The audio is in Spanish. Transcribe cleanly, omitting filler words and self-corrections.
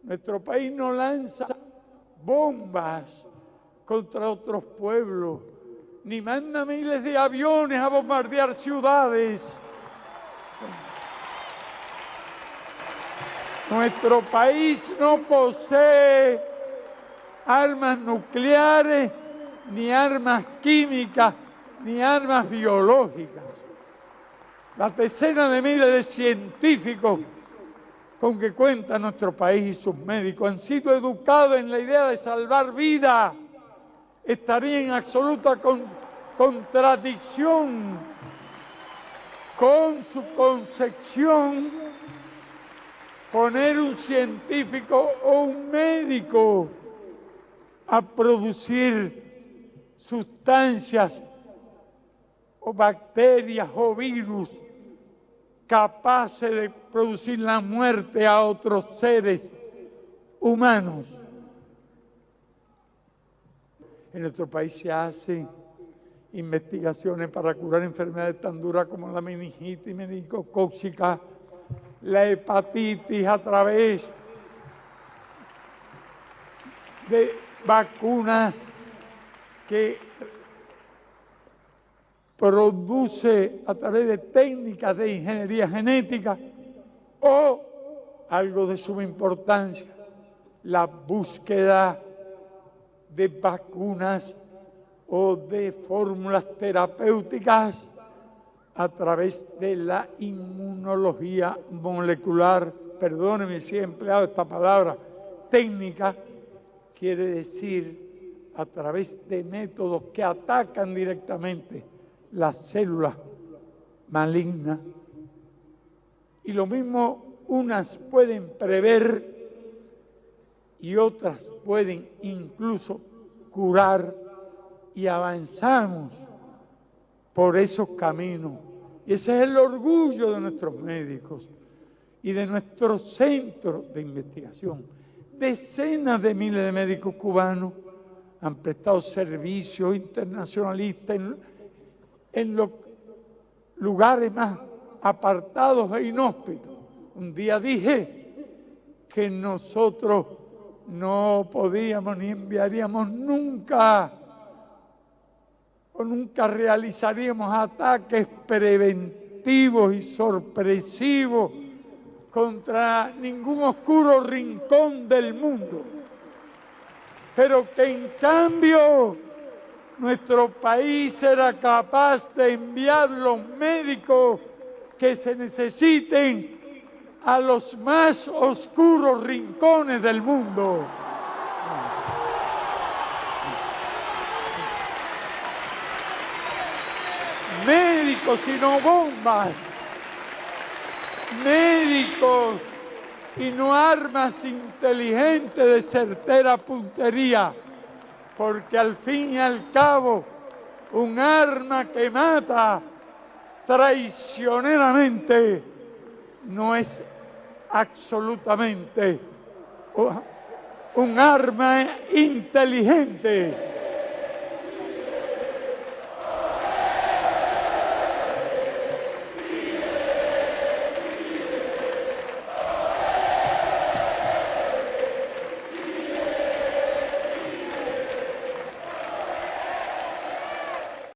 Nuestro país no lanza bombas contra otros pueblos, ni manda miles de aviones a bombardear ciudades. Nuestro país no posee armas nucleares, ni armas químicas, ni armas biológicas. Las decenas de miles de científicos con que cuenta nuestro país y sus médicos han sido educados en la idea de salvar vidas. Estaría en absoluta contradicción con su concepción poner un científico o un médico a producir sustancias o bacterias o virus capaces de producir la muerte a otros seres humanos. En nuestro país se hacen investigaciones para curar enfermedades tan duras como la meningitis meningocócica, la hepatitis a través de vacunas que produce a través de técnicas de ingeniería genética, o, algo de suma importancia, la búsqueda de vacunas o de fórmulas terapéuticas a través de la inmunología molecular. Perdónenme si he empleado esta palabra técnica, quiere decir a través de métodos que atacan directamente las células malignas. Y lo mismo, unas pueden prever y otras pueden incluso curar, y avanzamos por esos caminos. Y ese es el orgullo de nuestros médicos y de nuestros centros de investigación. Decenas de miles de médicos cubanos han prestado servicios internacionalistas en los lugares más apartados e inhóspitos. Un día dije que nosotros no podíamos ni enviaríamos nunca o nunca realizaríamos ataques preventivos y sorpresivos contra ningún oscuro rincón del mundo, pero que en cambio nuestro país era capaz de enviar los médicos que se necesiten a los más oscuros rincones del mundo. Médicos y no bombas, médicos y no armas inteligentes de certera puntería, porque al fin y al cabo un arma que mata traicioneramente no es absolutamente un arma inteligente.